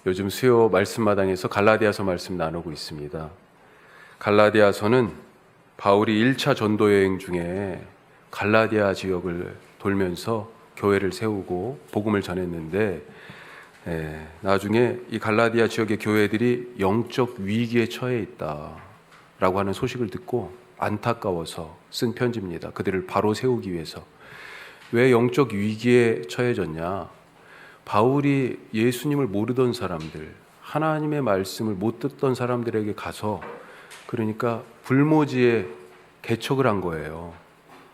요즘 수요 말씀마당에서 갈라디아서 말씀 나누고 있습니다. 갈라디아서는 바울이 1차 전도 여행 중에 갈라디아 지역을 돌면서 교회를 세우고 복음을 전했는데, 나중에 이 갈라디아 지역의 교회들이 영적 위기에 처해 있다라고 하는 소식을 듣고 안타까워서 쓴 편지입니다. 그들을 바로 세우기 위해서. 왜 영적 위기에 처해졌냐? 바울이 예수님을 모르던 사람들, 하나님의 말씀을 못 듣던 사람들에게 가서, 그러니까 불모지에 개척을 한 거예요.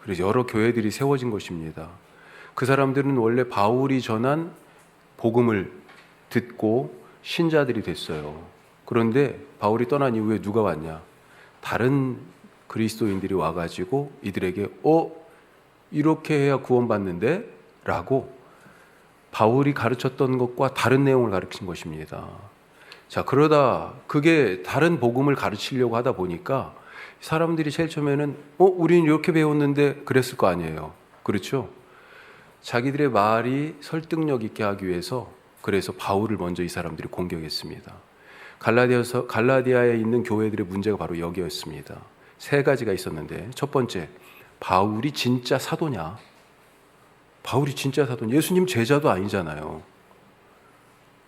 그래서 여러 교회들이 세워진 것입니다. 그 사람들은 원래 바울이 전한 복음을 듣고 신자들이 됐어요. 그런데 바울이 떠난 이후에 누가 왔냐? 다른 그리스도인들이 와가지고 이들에게 이렇게 해야 구원받는데? 라고 바울이 가르쳤던 것과 다른 내용을 가르친 것입니다. 자, 그러다 그게 다른 복음을 가르치려고 하다 보니까 사람들이 제일 처음에는 우리는 이렇게 배웠는데 그랬을 거 아니에요. 그렇죠? 자기들의 말이 설득력 있게 하기 위해서 그래서 바울을 먼저 이 사람들이 공격했습니다. 갈라디아에 있는 교회들의 문제가 바로 여기였습니다. 세 가지가 있었는데, 첫 번째, 바울이 진짜 사도냐? 바울이 진짜 사도냐? 예수님 제자도 아니잖아요.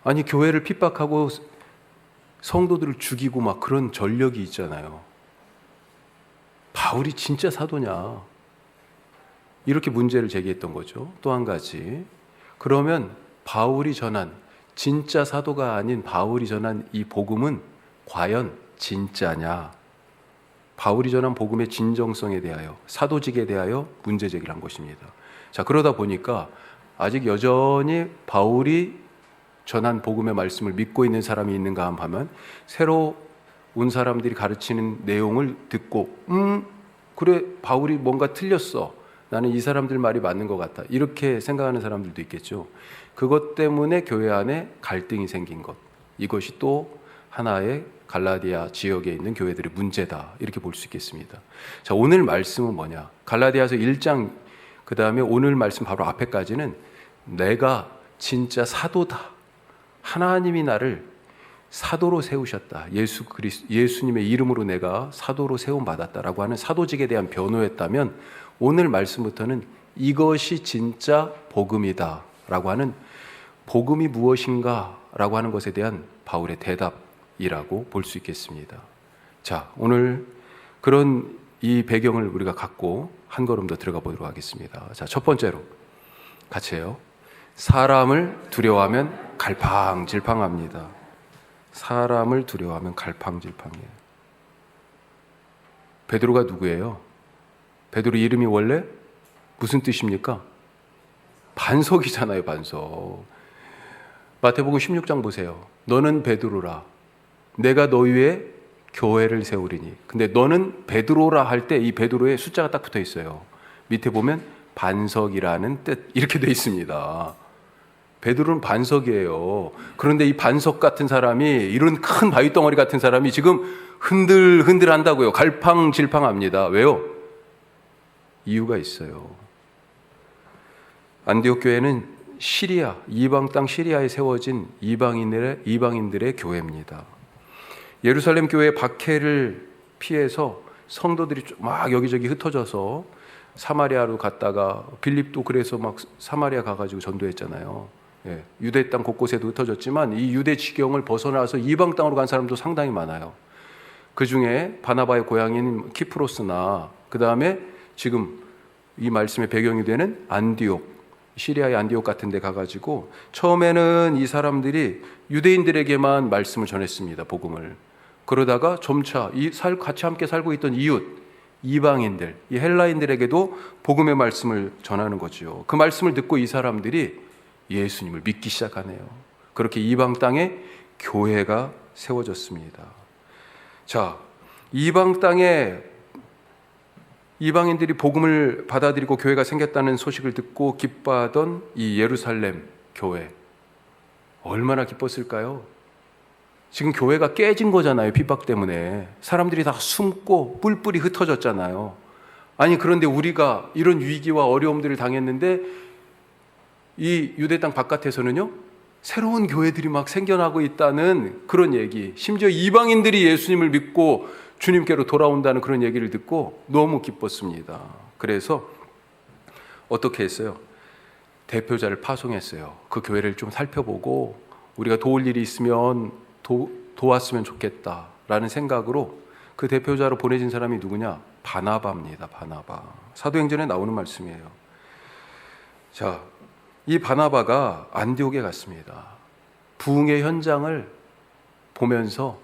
아니, 교회를 핍박하고 성도들을 죽이고 막 그런 전력이 있잖아요. 바울이 진짜 사도냐? 이렇게 문제를 제기했던 거죠. 또 한 가지, 그러면 바울이 전한, 진짜 사도가 아닌 바울이 전한 이 복음은 과연 진짜냐? 바울이 전한 복음의 진정성에 대하여, 사도직에 대하여 문제 제기를 한 것입니다. 자, 그러다 보니까 아직 여전히 바울이 전한 복음의 말씀을 믿고 있는 사람이 있는가 하면, 새로 온 사람들이 가르치는 내용을 듣고 그래, 바울이 뭔가 틀렸어, 나는 이 사람들 말이 맞는 것 같아, 이렇게 생각하는 사람들도 있겠죠. 그것 때문에 교회 안에 갈등이 생긴 것, 이것이 또 하나의 갈라디아 지역에 있는 교회들의 문제다, 이렇게 볼 수 있겠습니다. 자, 오늘 말씀은 뭐냐? 갈라디아서 1장 그 다음에 오늘 말씀 바로 앞에까지는 내가 진짜 사도다, 하나님이 나를 사도로 세우셨다, 예수님의 이름으로 내가 사도로 세움받았다라고 하는 사도직에 대한 변호였다면, 오늘 말씀부터는 이것이 진짜 복음이다 라고 하는, 복음이 무엇인가 라고 하는 것에 대한 바울의 대답이라고 볼 수 있겠습니다. 자, 오늘 그런 이 배경을 우리가 갖고 한 걸음 더 들어가 보도록 하겠습니다. 자, 첫 번째로 같이 해요. 사람을 두려워하면 갈팡질팡합니다. 사람을 두려워하면 갈팡질팡해요. 베드로가 누구예요? 베드로 이름이 원래 무슨 뜻입니까? 반석이잖아요, 반석. 마태복음 16장 보세요. 너는 베드로라, 내가 너 위에 교회를 세우리니. 근데 너는 베드로라 할 때 이 베드로에 숫자가 딱 붙어 있어요. 밑에 보면 반석이라는 뜻, 이렇게 돼 있습니다. 베드로는 반석이에요. 그런데 이 반석 같은 사람이, 이런 큰 바위덩어리 같은 사람이 지금 흔들흔들 한다고요. 갈팡질팡합니다. 왜요? 이유가 있어요. 안디옥 교회는 시리아, 이방 땅 시리아에 세워진 이방인들의 교회입니다. 예루살렘 교회의 박해를 피해서 성도들이 막 여기저기 흩어져서 사마리아로 갔다가, 빌립도 그래서 막 사마리아 가가지고 전도했잖아요. 유대 땅 곳곳에도 흩어졌지만 이 유대 지경을 벗어나서 이방 땅으로 간 사람도 상당히 많아요. 그 중에 바나바의 고향인 키프로스나, 그 다음에 지금 이 말씀의 배경이 되는 안디옥, 시리아의 안디옥 같은 데 가가지고 처음에는 이 사람들이 유대인들에게만 말씀을 전했습니다, 복음을. 그러다가 점차 같이 함께 살고 있던 이웃, 이방인들, 이 헬라인들에게도 복음의 말씀을 전하는 거죠. 그 말씀을 듣고 이 사람들이 예수님을 믿기 시작하네요. 그렇게 이방 땅에 교회가 세워졌습니다. 자, 이방 땅에 이방인들이 복음을 받아들이고 교회가 생겼다는 소식을 듣고 기뻐하던 이 예루살렘 교회, 얼마나 기뻤을까요? 지금 교회가 깨진 거잖아요. 핍박 때문에 사람들이 다 숨고 뿔뿔이 흩어졌잖아요. 아니, 그런데 우리가 이런 위기와 어려움들을 당했는데 이 유대 땅 바깥에서는요, 새로운 교회들이 막 생겨나고 있다는 그런 얘기, 심지어 이방인들이 예수님을 믿고 주님께로 돌아온다는 그런 얘기를 듣고 너무 기뻤습니다. 그래서 어떻게 했어요? 대표자를 파송했어요. 그 교회를 좀 살펴보고 우리가 도울 일이 있으면 도왔으면 좋겠다라는 생각으로 그 대표자로 보내진 사람이 누구냐? 바나바입니다. 바나바. 사도행전에 나오는 말씀이에요. 자, 이 바나바가 안디옥에 갔습니다. 부흥의 현장을 보면서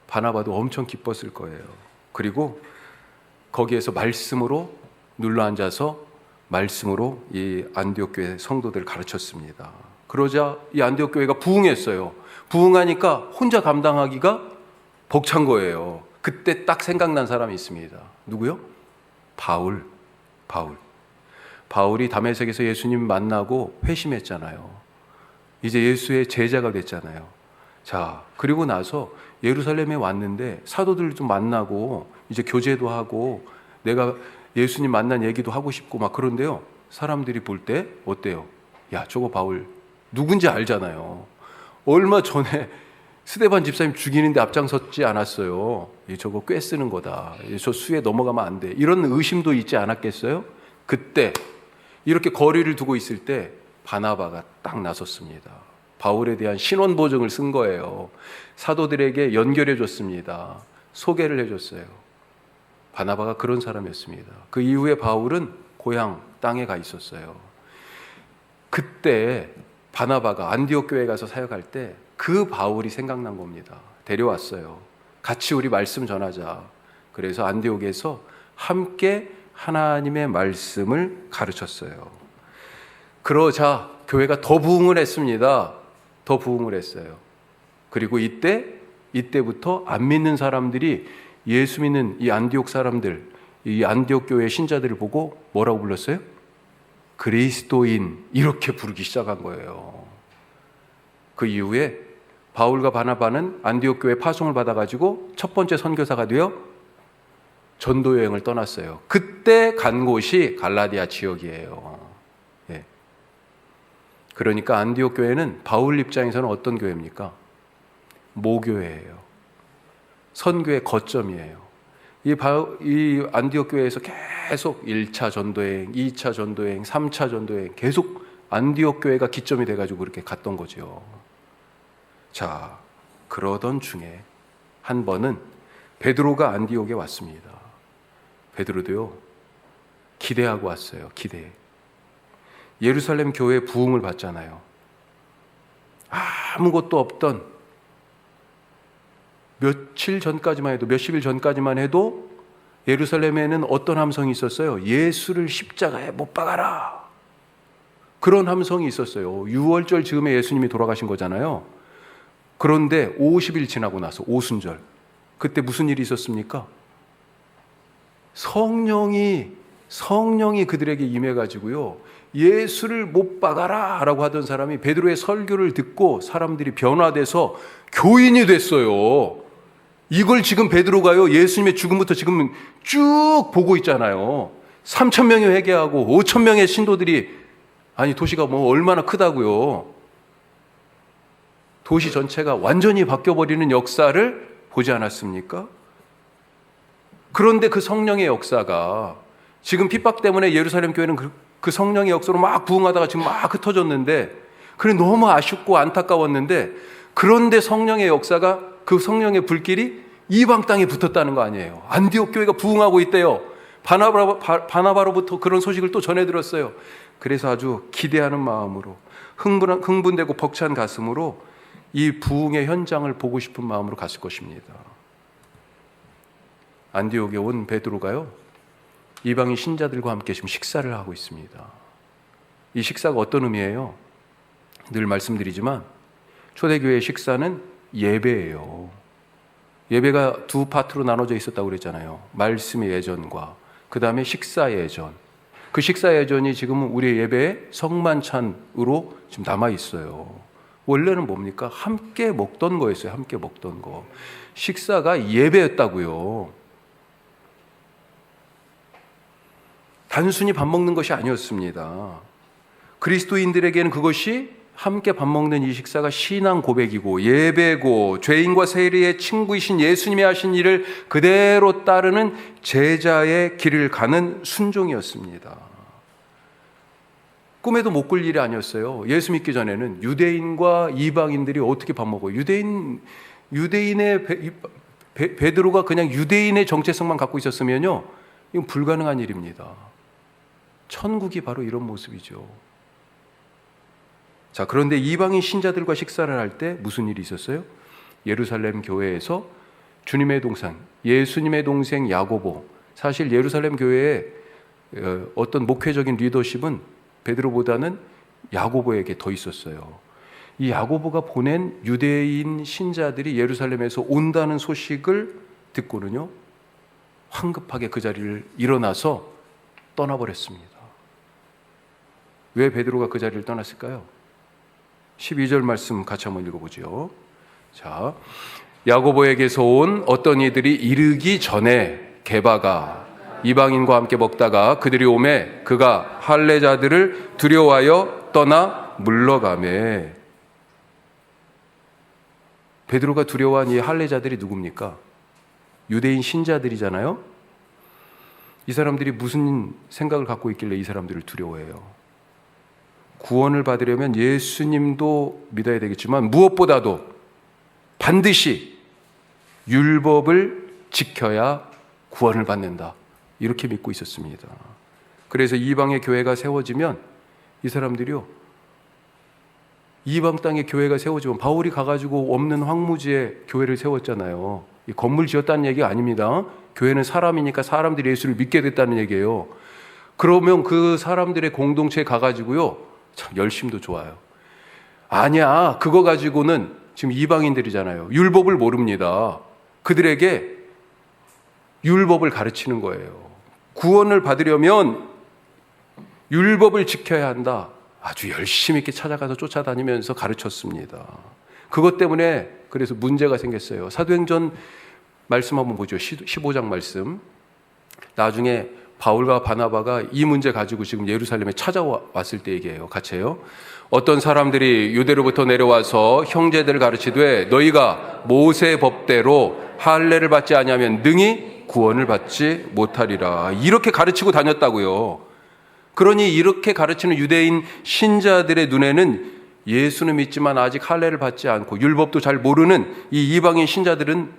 바나바도 엄청 기뻤을 거예요. 그리고 거기에서 말씀으로 눌러앉아서 말씀으로 이 안디옥 교회 성도들을 가르쳤습니다. 그러자 이 안디옥 교회가 부흥했어요. 부흥하니까 혼자 감당하기가 벅찬 거예요. 그때 딱 생각난 사람이 있습니다. 누구요? 바울이 다메섹에서 예수님 만나고 회심했잖아요. 이제 예수의 제자가 됐잖아요. 자, 그리고 나서 예루살렘에 왔는데 사도들을 좀 만나고 이제 교제도 하고 내가 예수님 만난 얘기도 하고 싶고 막 그런데요. 사람들이 볼 때 어때요? 야, 저거 바울 누군지 알잖아요. 얼마 전에 스데반 집사님 죽이는데 앞장섰지 않았어요. 저거 꽤 쓰는 거다. 저 수에 넘어가면 안 돼. 이런 의심도 있지 않았겠어요? 그때 이렇게 거리를 두고 있을 때 바나바가 딱 나섰습니다. 바울에 대한 신원 보증을 쓴 거예요. 사도들에게 연결해 줬습니다. 소개를 해줬어요. 바나바가 그런 사람이었습니다. 그 이후에 바울은 고향 땅에 가 있었어요. 그때 바나바가 안디옥 교회에 가서 사역할 때 그 바울이 생각난 겁니다. 데려왔어요. 같이 우리 말씀 전하자. 그래서 안디옥에서 함께 하나님의 말씀을 가르쳤어요. 그러자 교회가 더 부흥을 했습니다. 더 부흥을 했어요. 그리고 이때부터 안 믿는 사람들이 예수 믿는 이 안디옥 사람들, 이 안디옥 교회 신자들을 보고 뭐라고 불렀어요? 그리스도인, 이렇게 부르기 시작한 거예요. 그 이후에 바울과 바나바는 안디옥 교회 파송을 받아가지고 첫 번째 선교사가 되어 전도 여행을 떠났어요. 그때 간 곳이 갈라디아 지역이에요. 예. 그러니까 안디옥 교회는 바울 입장에서는 어떤 교회입니까? 모교회예요. 선교의 거점이에요. 이 안디옥 교회에서 계속 1차 전도여행, 2차 전도여행, 3차 전도여행 계속 안디옥 교회가 기점이 돼가지고 그렇게 갔던 거죠. 자, 그러던 중에 한 번은 베드로가 안디옥에 왔습니다. 베드로도요, 기대하고 왔어요. 기대. 예루살렘 교회 부흥을 받잖아요. 아무것도 없던 며칠 전까지만 해도, 몇십일 전까지만 해도 예루살렘에는 어떤 함성이 있었어요? 예수를 십자가에 못 박아라. 그런 함성이 있었어요. 6월절 즈음에 예수님이 돌아가신 거잖아요. 그런데 50일 지나고 나서 오순절, 그때 무슨 일이 있었습니까? 성령이 그들에게 임해가지고요, 예수를 못 박아라 라고 하던 사람이 베드로의 설교를 듣고 사람들이 변화돼서 교인이 됐어요. 이걸 지금 베드로가요, 예수님의 죽음부터 지금 쭉 보고 있잖아요. 3,000명이 회개하고 5,000명의 신도들이, 아니 도시가 뭐 얼마나 크다고요. 도시 전체가 완전히 바뀌어버리는 역사를 보지 않았습니까? 그런데 그 성령의 역사가 지금 핍박 때문에 예루살렘 교회는 그 성령의 역사로 막 부흥하다가 지금 막 흩어졌는데, 그래 너무 아쉽고 안타까웠는데, 그런데 성령의 역사가, 그 성령의 불길이 이방 땅에 붙었다는 거 아니에요. 안디옥 교회가 부흥하고 있대요. 바나바로부터 그런 소식을 또 전해 들었어요. 그래서 아주 기대하는 마음으로, 흥분되고 벅찬 가슴으로 이 부흥의 현장을 보고 싶은 마음으로 갔을 것입니다. 안디옥에 온 베드로가요, 이방인 신자들과 함께 지금 식사를 하고 있습니다. 이 식사가 어떤 의미예요? 늘 말씀드리지만 초대교회의 식사는 예배예요. 예배가 두 파트로 나눠져 있었다고 그랬잖아요. 말씀의 예전과 그 다음에 식사 예전. 그 식사 예전이 지금은 우리의 예배의 성만찬으로 지금 남아 있어요. 원래는 뭡니까? 함께 먹던 거였어요. 함께 먹던 거. 식사가 예배였다고요. 단순히 밥 먹는 것이 아니었습니다. 그리스도인들에게는 그것이 함께 밥 먹는 이 식사가 신앙 고백이고 예배고 죄인과 세리의 친구이신 예수님이 하신 일을 그대로 따르는 제자의 길을 가는 순종이었습니다. 꿈에도 못 꿀 일이 아니었어요. 예수 믿기 전에는 유대인과 이방인들이 어떻게 밥 먹어요? 유대인의 베드로가 그냥 유대인의 정체성만 갖고 있었으면요, 이건 불가능한 일입니다. 천국이 바로 이런 모습이죠. 자, 그런데 이방인 신자들과 식사를 할 때 무슨 일이 있었어요? 예루살렘 교회에서 주님의 동생, 예수님의 동생 야고보, 사실 예루살렘 교회의 어떤 목회적인 리더십은 베드로보다는 야고보에게 더 있었어요. 이 야고보가 보낸 유대인 신자들이 예루살렘에서 온다는 소식을 듣고는요, 황급하게 그 자리를 일어나서 떠나버렸습니다. 왜 베드로가 그 자리를 떠났을까요? 12절 말씀 같이 한번 읽어보죠. 자, 야고보에게서 온 어떤 이들이 이르기 전에 게바가 이방인과 함께 먹다가 그들이 오매 그가 할례자들을 두려워하여 떠나 물러가매. 베드로가 두려워한 이 할례자들이 누굽니까? 유대인 신자들이잖아요. 이 사람들이 무슨 생각을 갖고 있길래 이 사람들을 두려워해요? 구원을 받으려면 예수님도 믿어야 되겠지만 무엇보다도 반드시 율법을 지켜야 구원을 받는다, 이렇게 믿고 있었습니다. 그래서 이방의 교회가 세워지면 이 사람들이요, 이방 땅에 교회가 세워지면 바울이 가가지고 없는 황무지에 교회를 세웠잖아요. 이 건물 지었다는 얘기가 아닙니다. 교회는 사람이니까 사람들이 예수를 믿게 됐다는 얘기예요. 그러면 그 사람들의 공동체에 가가지고요, 참 열심도 좋아요. 아니야, 그거 가지고는 지금 이방인들이잖아요. 율법을 모릅니다. 그들에게 율법을 가르치는 거예요. 구원을 받으려면 율법을 지켜야 한다. 아주 열심히 이렇게 찾아가서 쫓아다니면서 가르쳤습니다. 그것 때문에 그래서 문제가 생겼어요. 사도행전 말씀 한번 보죠. 15장 말씀. 나중에 바울과 바나바가 이 문제 가지고 지금 예루살렘에 찾아왔을 때 얘기해요. 같이 해요. 어떤 사람들이 유대로부터 내려와서 형제들을 가르치되 너희가 모세 법대로 할례를 받지 아니하면 능히 구원을 받지 못하리라. 이렇게 가르치고 다녔다고요. 그러니 이렇게 가르치는 유대인 신자들의 눈에는 예수는 믿지만 아직 할례를 받지 않고 율법도 잘 모르는 이 이방인 신자들은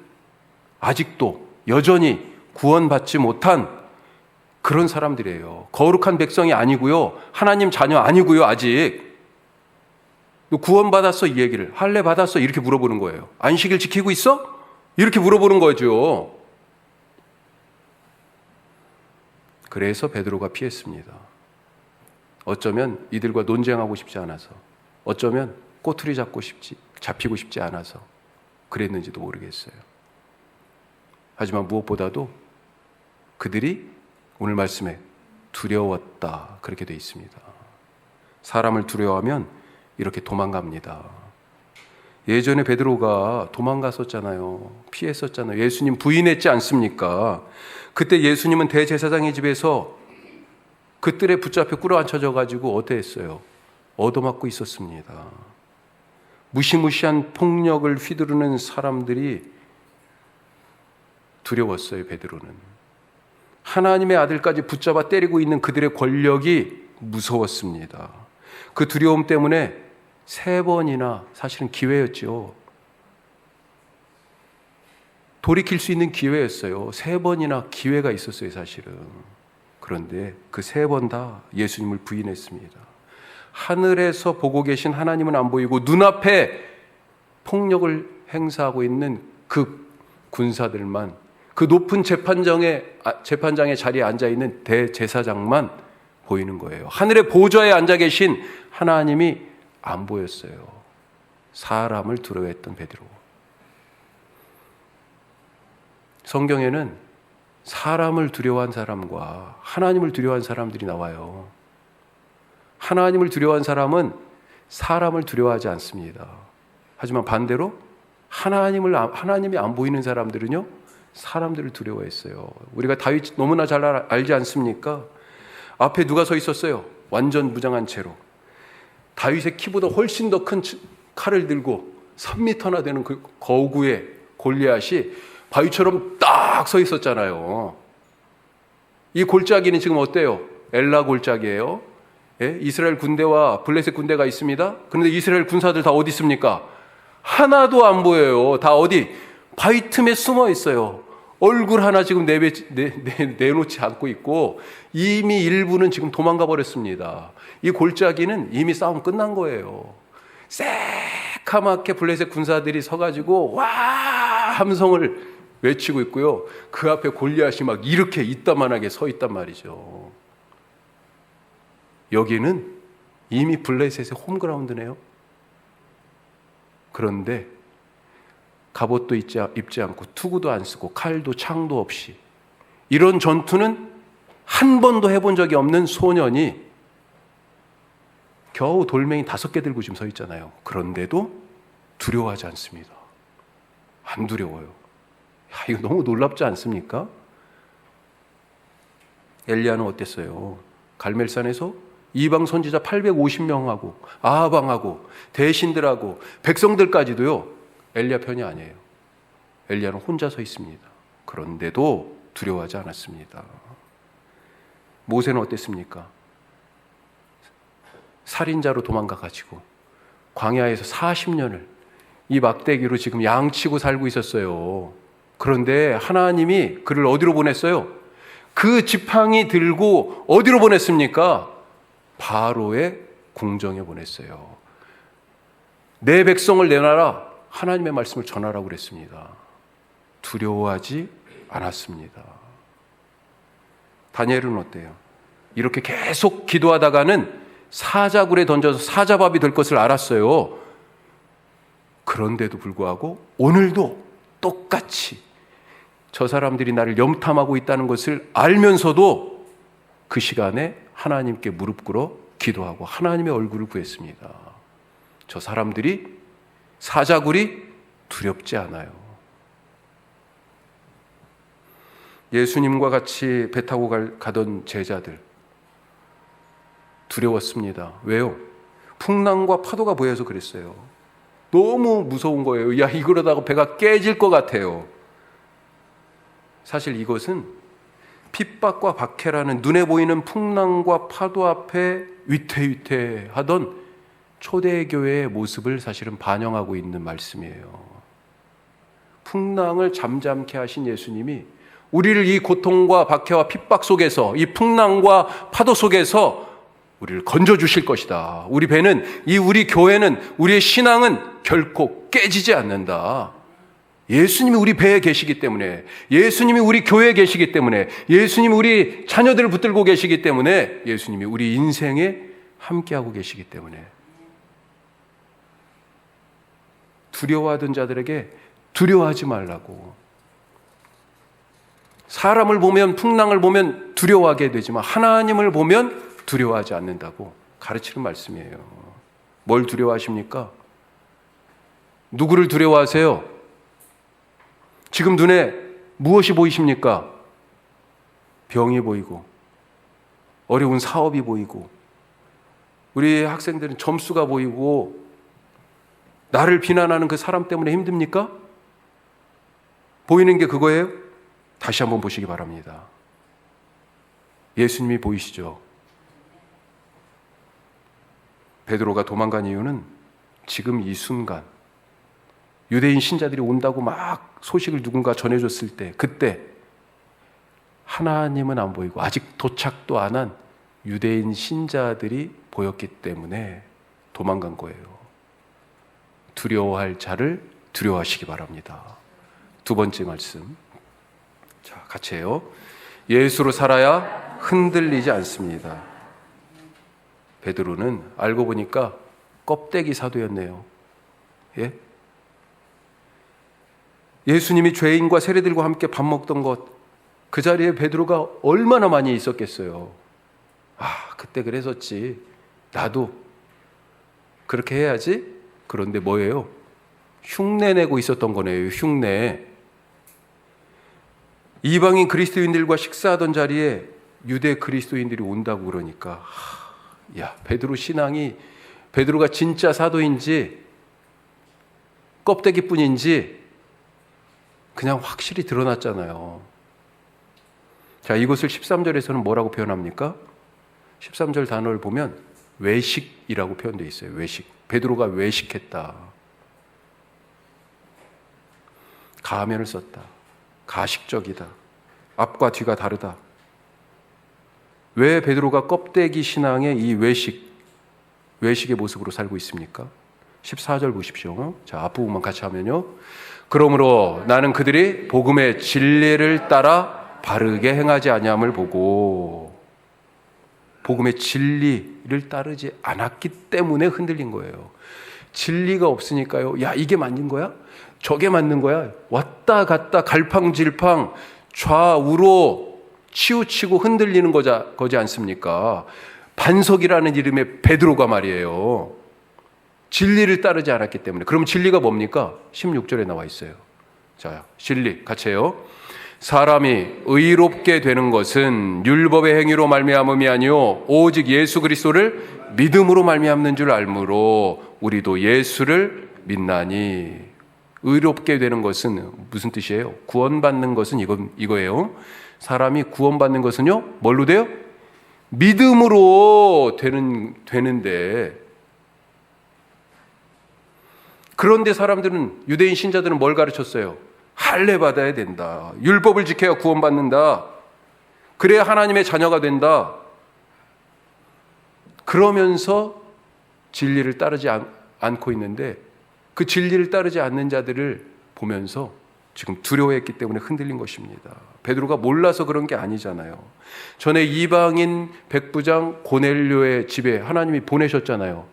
아직도 여전히 구원받지 못한 그런 사람들이에요. 거룩한 백성이 아니고요, 하나님 자녀 아니고요. 아직 너 구원받았어? 이 얘기를, 할례 받았어? 이렇게 물어보는 거예요. 안식일 지키고 있어? 이렇게 물어보는 거죠. 그래서 베드로가 피했습니다. 어쩌면 이들과 논쟁하고 싶지 않아서, 어쩌면 꼬투리 잡히고 싶지 않아서 그랬는지도 모르겠어요. 하지만 무엇보다도 그들이 오늘 말씀에 두려웠다, 그렇게 되어 있습니다. 사람을 두려워하면 이렇게 도망갑니다. 예전에 베드로가 도망갔었잖아요. 피했었잖아요. 예수님 부인했지 않습니까? 그때 예수님은 대제사장의 집에서 그 뜰에 붙잡혀 끌어안혀져 가지고 어떻게 했어요? 얻어맞고 있었습니다. 무시무시한 폭력을 휘두르는 사람들이 두려웠어요. 베드로는 하나님의 아들까지 붙잡아 때리고 있는 그들의 권력이 무서웠습니다. 그 두려움 때문에 3번이나, 사실은 기회였죠, 돌이킬 수 있는 기회였어요. 3번이나 기회가 있었어요, 사실은. 그런데 그 3번 다 예수님을 부인했습니다. 하늘에서 보고 계신 하나님은 안 보이고 눈앞에 폭력을 행사하고 있는 그 군사들만, 그 높은 재판장의 자리에 앉아있는 대제사장만 보이는 거예요. 하늘의 보좌에 앉아 계신 하나님이 안 보였어요. 사람을 두려워했던 베드로. 성경에는 사람을 두려워한 사람과 하나님을 두려워한 사람들이 나와요. 하나님을 두려워한 사람은 사람을 두려워하지 않습니다. 하지만 반대로 하나님이 안 보이는 사람들은요, 사람들을 두려워했어요. 우리가 다윗 너무나 잘 알지 않습니까? 앞에 누가 서 있었어요? 완전 무장한 채로. 다윗의 키보다 훨씬 더 큰 칼을 들고 3m나 되는 그 거구의 골리앗이 바위처럼 딱 서 있었잖아요. 이 골짜기는 지금 어때요? 엘라 골짜기예요. 예? 이스라엘 군대와 블레셋 군대가 있습니다. 그런데 이스라엘 군사들 다 어디 있습니까? 하나도 안 보여요. 다 어디? 바위 틈에 숨어 있어요. 얼굴 하나 지금 내놓지 않고 있고 이미 일부는 지금 도망가 버렸습니다. 이 골짜기는 이미 싸움 끝난 거예요. 새카맣게 블레셋 군사들이 서가지고 와 함성을 외치고 있고요. 그 앞에 골리앗이 막 이렇게 이따만하게 서 있단 말이죠. 여기는 이미 블레셋의 홈그라운드네요. 그런데 갑옷도 입지 않고 투구도 안 쓰고 칼도 창도 없이 이런 전투는 한 번도 해본 적이 없는 소년이 겨우 돌멩이 5개 들고 지금 서 있잖아요. 그런데도 두려워하지 않습니다. 안 두려워요. 야, 이거 너무 놀랍지 않습니까? 엘리야는 어땠어요? 갈멜산에서 이방 선지자 850명하고 아방하고 대신들하고 백성들까지도요 엘리야 편이 아니에요. 엘리야는 혼자 서 있습니다. 그런데도 두려워하지 않았습니다. 모세는 어땠습니까? 살인자로 도망가가지고 광야에서 40년을 이 막대기로 지금 양치고 살고 있었어요. 그런데 하나님이 그를 어디로 보냈어요? 그 지팡이 들고 어디로 보냈습니까? 바로의 궁정에 보냈어요. 내 백성을 내놔라. 하나님의 말씀을 전하라고 그랬습니다. 두려워하지 않았습니다. 다니엘은 어때요? 이렇게 계속 기도하다가는 사자굴에 던져서 사자밥이 될 것을 알았어요. 그런데도 불구하고 오늘도 똑같이 저 사람들이 나를 염탐하고 있다는 것을 알면서도 그 시간에 하나님께 무릎 꿇어 기도하고 하나님의 얼굴을 구했습니다. 저 사람들이 사자굴이 두렵지 않아요. 예수님과 같이 배 타고 가던 제자들 두려웠습니다. 왜요? 풍랑과 파도가 보여서 그랬어요. 너무 무서운 거예요. 야, 이러다가 배가 깨질 것 같아요. 사실 이것은 핍박과 박해라는 눈에 보이는 풍랑과 파도 앞에 위태위태하던 초대교회의 모습을 사실은 반영하고 있는 말씀이에요. 풍랑을 잠잠케 하신 예수님이 우리를 이 고통과 박해와 핍박 속에서, 이 풍랑과 파도 속에서 우리를 건져주실 것이다. 우리 배는, 우리 교회는, 우리의 신앙은 결코 깨지지 않는다. 예수님이 우리 배에 계시기 때문에, 예수님이 우리 교회에 계시기 때문에, 예수님이 우리 자녀들을 붙들고 계시기 때문에, 예수님이 우리 인생에 함께하고 계시기 때문에 두려워하던 자들에게 두려워하지 말라고. 사람을 보면, 풍랑을 보면 두려워하게 되지만 하나님을 보면 두려워하지 않는다고 가르치는 말씀이에요. 뭘 두려워하십니까? 누구를 두려워하세요? 지금 눈에 무엇이 보이십니까? 병이 보이고 어려운 사업이 보이고 우리 학생들은 점수가 보이고 나를 비난하는 그 사람 때문에 힘듭니까? 보이는 게 그거예요? 다시 한번 보시기 바랍니다. 예수님이 보이시죠? 베드로가 도망간 이유는 지금 이 순간 유대인 신자들이 온다고 막 소식을 누군가 전해줬을 때, 그때 하나님은 안 보이고 아직 도착도 안 한 유대인 신자들이 보였기 때문에 도망간 거예요. 두려워할 자를 두려워하시기 바랍니다. 두 번째 말씀, 자, 같이 해요. 예수로 살아야 흔들리지 않습니다. 베드로는 알고 보니까 껍데기 사도였네요. 예? 예수님이 죄인과 세리들과 함께 밥 먹던 것, 그 자리에 베드로가 얼마나 많이 있었겠어요. 그때 그랬었지. 나도 그렇게 해야지. 그런데 뭐예요? 흉내 내고 있었던 거네요. 흉내. 이방인 그리스도인들과 식사하던 자리에 유대 그리스도인들이 온다고 그러니까, 야, 베드로 신앙이 베드로가 진짜 사도인지 껍데기뿐인지 그냥 확실히 드러났잖아요. 자, 이것을 13절에서는 뭐라고 표현합니까? 13절 단어를 보면 외식이라고 표현되어 있어요. 외식. 베드로가 외식했다. 가면을 썼다. 가식적이다. 앞과 뒤가 다르다. 왜 베드로가 껍데기 신앙의 이 외식의 모습으로 살고 있습니까? 14절 보십시오. 자, 앞부분만 같이 하면요. 그러므로 나는 그들이 복음의 진리를 따라 바르게 행하지 아니함을 보고, 복음의 진리를 따르지 않았기 때문에 흔들린 거예요. 진리가 없으니까요. 야, 이게 맞는 거야? 저게 맞는 거야? 왔다 갔다 갈팡질팡 좌우로 치우치고 흔들리는 거지 않습니까? 반석이라는 이름의 베드로가 말이에요. 진리를 따르지 않았기 때문에. 그럼 진리가 뭡니까? 16절에 나와 있어요. 자, 진리 같이 해요. 사람이 의롭게 되는 것은 율법의 행위로 말미암음이 아니요 오직 예수 그리스도를 믿음으로 말미암는 줄 알므로 우리도 예수를 믿나니. 의롭게 되는 것은 무슨 뜻이에요? 구원받는 것은 이거예요. 사람이 구원받는 것은요, 뭘로 돼요? 믿음으로 되는데, 그런데 사람들은, 유대인 신자들은 뭘 가르쳤어요? 할례 받아야 된다. 율법을 지켜야 구원받는다. 그래야 하나님의 자녀가 된다. 그러면서 진리를 따르지 않고 있는데, 그 진리를 따르지 않는 자들을 보면서 지금 두려워했기 때문에 흔들린 것입니다. 베드로가 몰라서 그런 게 아니잖아요. 전에 이방인 백부장 고넬료의 집에 하나님이 보내셨잖아요.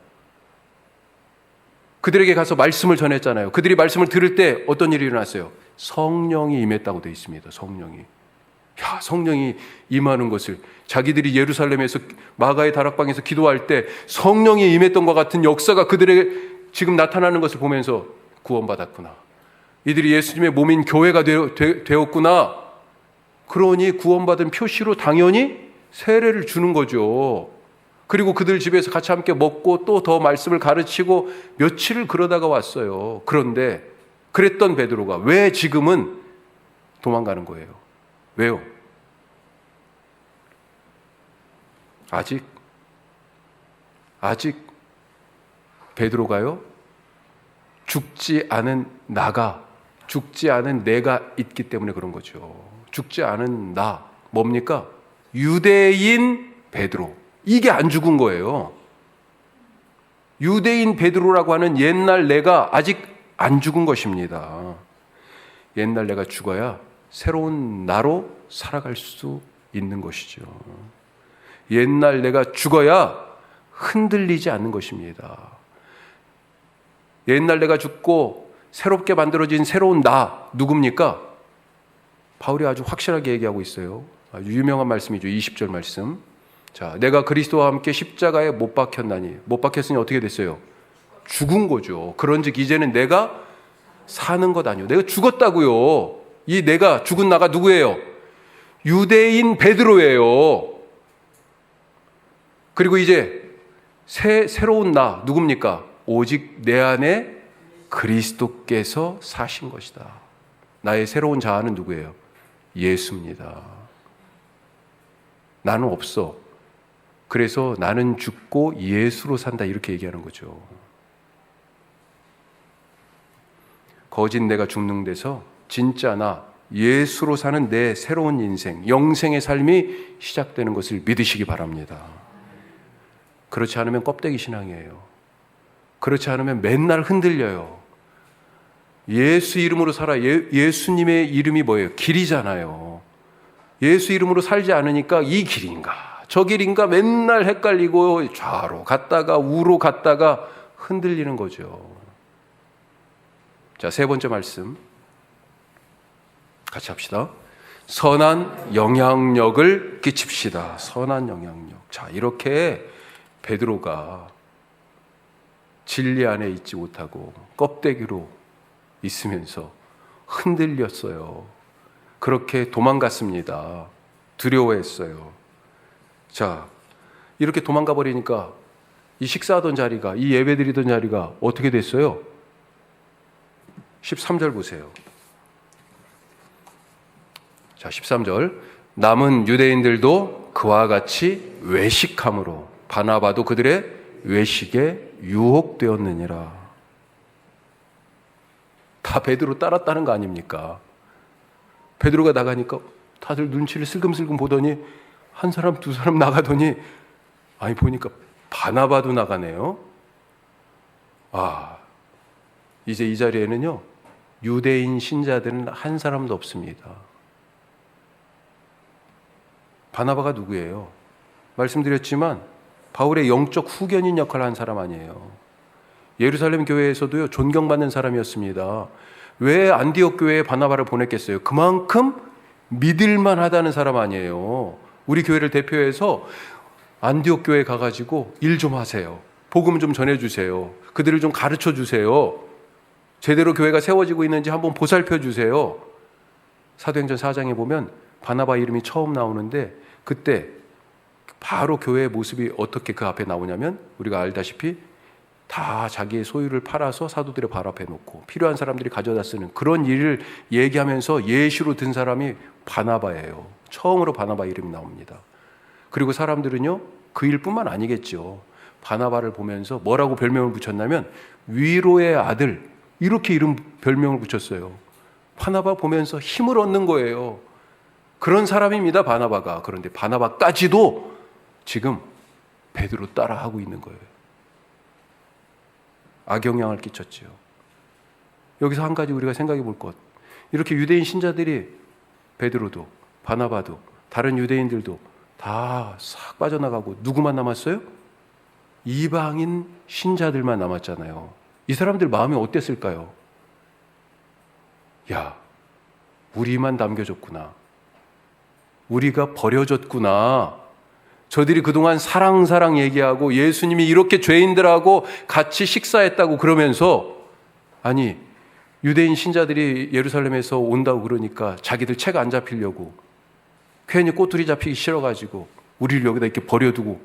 그들에게 가서 말씀을 전했잖아요. 그들이 말씀을 들을 때 어떤 일이 일어났어요? 성령이 임했다고 되어 있습니다. 성령이. 야, 성령이 임하는 것을, 자기들이 예루살렘에서 마가의 다락방에서 기도할 때 성령이 임했던 것 같은 역사가 그들에게 지금 나타나는 것을 보면서 구원받았구나. 이들이 예수님의 몸인 교회가 되었구나. 그러니 구원받은 표시로 당연히 세례를 주는 거죠. 그리고 그들 집에서 같이 함께 먹고 또 더 말씀을 가르치고 며칠을 그러다가 왔어요. 그런데 그랬던 베드로가 왜 지금은 도망가는 거예요? 왜요? 아직 베드로가요, 죽지 않은 내가 있기 때문에 그런 거죠. 죽지 않은 나, 뭡니까? 유대인 베드로. 이게 안 죽은 거예요. 유대인 베드로라고 하는 옛날 내가 아직 안 죽은 것입니다. 옛날 내가 죽어야 새로운 나로 살아갈 수 있는 것이죠. 옛날 내가 죽어야 흔들리지 않는 것입니다. 옛날 내가 죽고 새롭게 만들어진 새로운 나, 누굽니까? 바울이 아주 확실하게 얘기하고 있어요. 아주 유명한 말씀이죠. 20절 말씀. 자, 내가 그리스도와 함께 십자가에 못 박혔나니. 못 박혔으니 어떻게 됐어요? 죽은 거죠. 그런즉 이제는 내가 사는 것 아니요. 내가 죽었다고요. 이 내가 죽은 나가 누구예요? 유대인 베드로예요. 그리고 이제 새로운 나, 누굽니까? 오직 내 안에 그리스도께서 사신 것이다. 나의 새로운 자아는 누구예요? 예수입니다. 나는 없어. 그래서 나는 죽고 예수로 산다. 이렇게 얘기하는 거죠. 거짓 내가 죽는 데서 진짜 나, 예수로 사는 내 새로운 인생, 영생의 삶이 시작되는 것을 믿으시기 바랍니다. 그렇지 않으면 껍데기 신앙이에요. 그렇지 않으면 맨날 흔들려요. 예수 이름으로 살아. 예수님의 이름이 뭐예요? 길이잖아요. 예수 이름으로 살지 않으니까 이 길인가 저 길인가 맨날 헷갈리고 좌로 갔다가 우로 갔다가 흔들리는 거죠. 자, 세 번째 말씀 같이 합시다. 선한 영향력을 끼칩시다. 선한 영향력. 자, 이렇게 베드로가 진리 안에 있지 못하고 껍데기로 있으면서 흔들렸어요. 그렇게 도망갔습니다. 두려워했어요. 자, 이렇게 도망가 버리니까 이 식사하던 자리가, 이 예배드리던 자리가 어떻게 됐어요? 13절 보세요. 자, 13절. 남은 유대인들도 그와 같이 외식함으로 바나바도 그들의 외식에 유혹되었느니라. 다 베드로 따랐다는 거 아닙니까? 베드로가 나가니까 다들 눈치를 슬금슬금 보더니 한 사람 두 사람 나가더니 아니 보니까 바나바도 나가네요. 아, 이제 이 자리에는요 유대인 신자들은 한 사람도 없습니다. 바나바가 누구예요? 말씀드렸지만 바울의 영적 후견인 역할을 한 사람 아니에요. 예루살렘 교회에서도요 존경받는 사람이었습니다. 왜 안디옥 교회에 바나바를 보냈겠어요? 그만큼 믿을만하다는 사람 아니에요. 우리 교회를 대표해서 안디옥 교회에 가가지고 일 좀 하세요. 복음 좀 전해주세요. 그들을 좀 가르쳐 주세요. 제대로 교회가 세워지고 있는지 한번 보살펴 주세요. 사도행전 4장에 보면 바나바 이름이 처음 나오는데 그때 바로 교회의 모습이 어떻게 그 앞에 나오냐면 우리가 알다시피 다 자기의 소유를 팔아서 사도들의 발 앞에 놓고 필요한 사람들이 가져다 쓰는 그런 일을 얘기하면서 예시로 든 사람이 바나바예요. 처음으로 바나바 이름이 나옵니다. 그리고 사람들은요 그 일뿐만 아니겠죠. 바나바를 보면서 뭐라고 별명을 붙였냐면 위로의 아들, 이렇게 별명을 붙였어요. 바나바 보면서 힘을 얻는 거예요. 그런 사람입니다, 바나바가. 그런데 바나바까지도 지금 베드로 따라하고 있는 거예요. 악영향을 끼쳤지요. 여기서 한 가지 우리가 생각해 볼 것. 이렇게 유대인 신자들이 베드로도 바나바도 다른 유대인들도 다 싹 빠져나가고 누구만 남았어요? 이방인 신자들만 남았잖아요. 이 사람들 마음이 어땠을까요? 야, 우리만 남겨졌구나. 우리가 버려졌구나. 저들이 그동안 사랑 얘기하고 예수님이 이렇게 죄인들하고 같이 식사했다고 그러면서 아니 유대인 신자들이 예루살렘에서 온다고 그러니까 자기들 책 안 잡히려고 괜히 꼬투리 잡히기 싫어가지고 우리를 여기다 이렇게 버려두고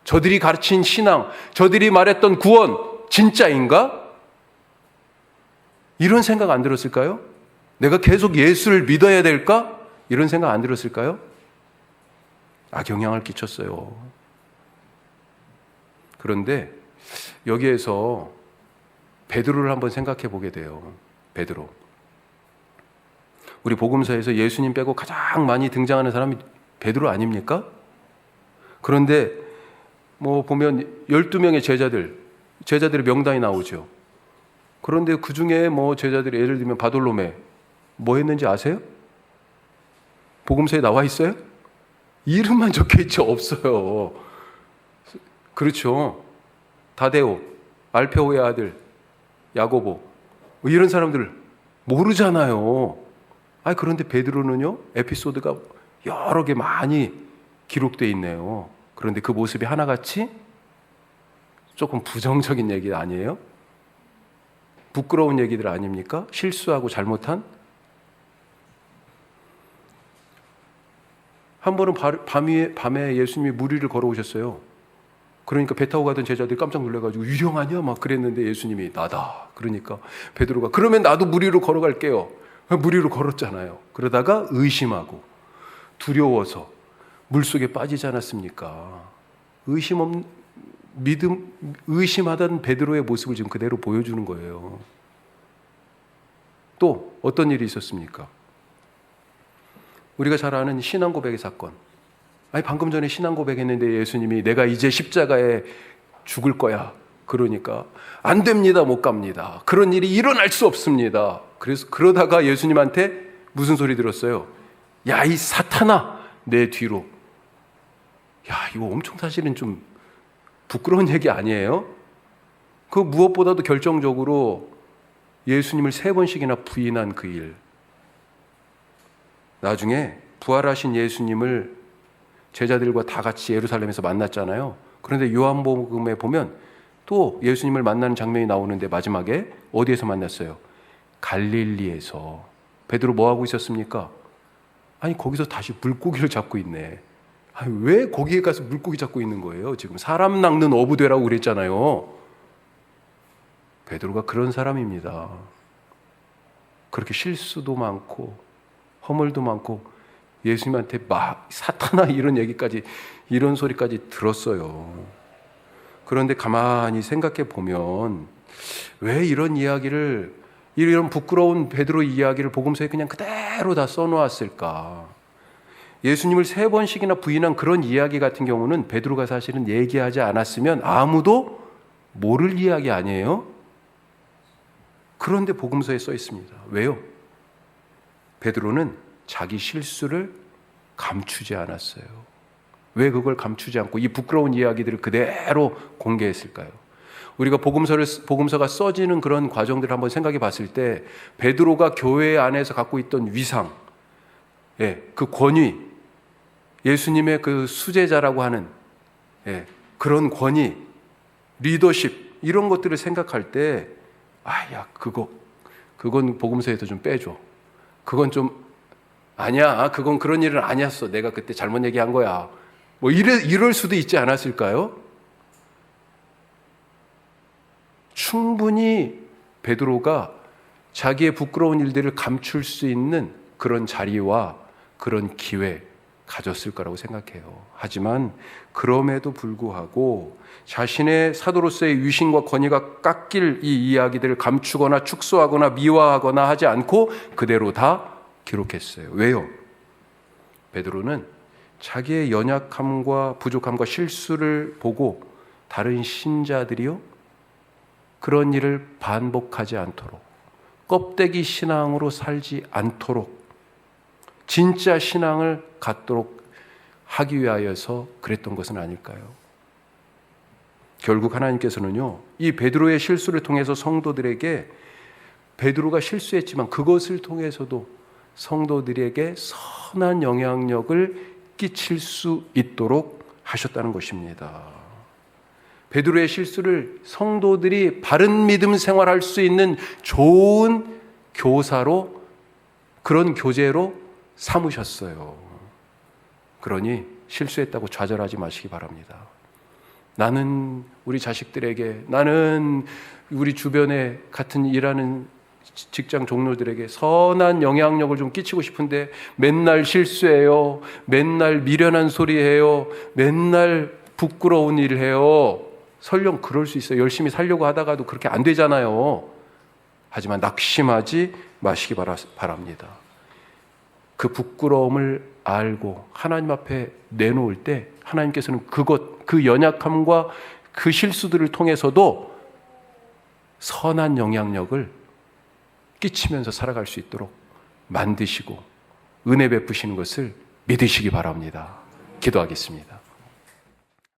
저들이 가르친 신앙, 저들이 말했던 구원 진짜인가? 이런 생각 안 들었을까요? 내가 계속 예수를 믿어야 될까? 이런 생각 안 들었을까요? 악영향을 끼쳤어요. 그런데 여기에서 베드로를 한번 생각해 보게 돼요. 베드로. 우리 복음서에서 예수님 빼고 가장 많이 등장하는 사람이 베드로 아닙니까? 그런데 뭐 보면 12명의 제자들의 명단이 나오죠. 그런데 그 중에 뭐 제자들이 예를 들면 바돌로메 뭐 했는지 아세요? 복음서에 나와 있어요? 이름만 적혀 있지 없어요. 그렇죠. 다데오, 알페오의 아들 야고보 이런 사람들 모르잖아요. 그런데 베드로는요 에피소드가 여러 개 많이 기록되어 있네요. 그런데 그 모습이 하나같이 조금 부정적인 얘기 아니에요? 부끄러운 얘기들 아닙니까? 실수하고 잘못한? 한 번은 밤에 예수님이 물 위를 걸어오셨어요. 그러니까 배 타고 가던 제자들이 깜짝 놀라가지고 유령 아니야? 막 그랬는데 예수님이 나다. 그러니까 베드로가 그러면 나도 물 위로 걸어갈게요. 물 위로 걸었잖아요. 그러다가 의심하고 두려워서 물속에 빠지지 않았습니까? 의심하던 베드로의 모습을 지금 그대로 보여주는 거예요. 또 어떤 일이 있었습니까? 우리가 잘 아는 신앙 고백의 사건. 방금 전에 신앙 고백했는데 예수님이 내가 이제 십자가에 죽을 거야. 그러니까 안 됩니다. 못 갑니다. 그런 일이 일어날 수 없습니다. 그래서 그러다가 예수님한테 무슨 소리 들었어요? 야, 이 사탄아, 내 뒤로. 야, 이거 엄청 사실은 좀 부끄러운 얘기 아니에요? 그 무엇보다도 결정적으로 예수님을 3번씩이나 부인한 그 일. 나중에 부활하신 예수님을 제자들과 다 같이 예루살렘에서 만났잖아요. 그런데 요한복음에 보면 또 예수님을 만나는 장면이 나오는데 마지막에 어디에서 만났어요? 갈릴리에서. 베드로 뭐 하고 있었습니까? 거기서 다시 물고기를 잡고 있네. 왜 거기에 가서 물고기 잡고 있는 거예요? 지금 사람 낚는 어부 되라고 그랬잖아요. 베드로가 그런 사람입니다. 그렇게 실수도 많고 허물도 많고 예수님한테 막 사탄아 이런 얘기까지, 이런 소리까지 들었어요. 그런데 가만히 생각해 보면 왜 이런 이야기를, 이런 부끄러운 베드로 이야기를 복음서에 그냥 그대로 다 써놓았을까? 예수님을 3번씩이나 부인한 그런 이야기 같은 경우는 베드로가 사실은 얘기하지 않았으면 아무도 모를 이야기 아니에요? 그런데 복음서에 써 있습니다. 왜요? 베드로는 자기 실수를 감추지 않았어요. 왜 그걸 감추지 않고 이 부끄러운 이야기들을 그대로 공개했을까요? 우리가 복음서가 써지는 그런 과정들을 한번 생각해 봤을 때 베드로가 교회 안에서 갖고 있던 위상, 그 권위, 예수님의 그 수제자라고 하는 그런 권위, 리더십, 이런 것들을 생각할 때 그건 복음서에서 좀 빼줘. 그건 좀 아니야. 그건 그런 일은 아니었어. 내가 그때 잘못 얘기한 거야. 뭐 이럴 수도 있지 않았을까요? 충분히 베드로가 자기의 부끄러운 일들을 감출 수 있는 그런 자리와 그런 기회 가졌을 거라고 생각해요. 하지만 그럼에도 불구하고 자신의 사도로서의 위신과 권위가 깎일 이 이야기들을 감추거나 축소하거나 미화하거나 하지 않고 그대로 다 기록했어요. 왜요? 베드로는 자기의 연약함과 부족함과 실수를 보고 다른 신자들이요, 그런 일을 반복하지 않도록, 껍데기 신앙으로 살지 않도록 진짜 신앙을 갖도록 하기 위하여서 그랬던 것은 아닐까요? 결국 하나님께서는요, 이 베드로의 실수를 통해서 성도들에게, 베드로가 실수했지만 그것을 통해서도 성도들에게 선한 영향력을 끼칠 수 있도록 하셨다는 것입니다. 베드로의 실수를 성도들이 바른 믿음 생활할 수 있는 좋은 교사로, 그런 교재로 삼으셨어요. 그러니 실수했다고 좌절하지 마시기 바랍니다. 나는 우리 자식들에게, 나는 우리 주변에 같은 일하는 직장 동료들에게 선한 영향력을 좀 끼치고 싶은데 맨날 실수해요. 맨날 미련한 소리 해요. 맨날 부끄러운 일 해요. 설령 그럴 수 있어요. 열심히 살려고 하다가도 그렇게 안 되잖아요. 하지만 낙심하지 마시기 바랍니다. 그 부끄러움을 알고 하나님 앞에 내놓을 때 하나님께서는 그 연약함과 그 실수들을 통해서도 선한 영향력을 끼치면서 살아갈 수 있도록 만드시고 은혜 베푸시는 것을 믿으시기 바랍니다. 기도하겠습니다.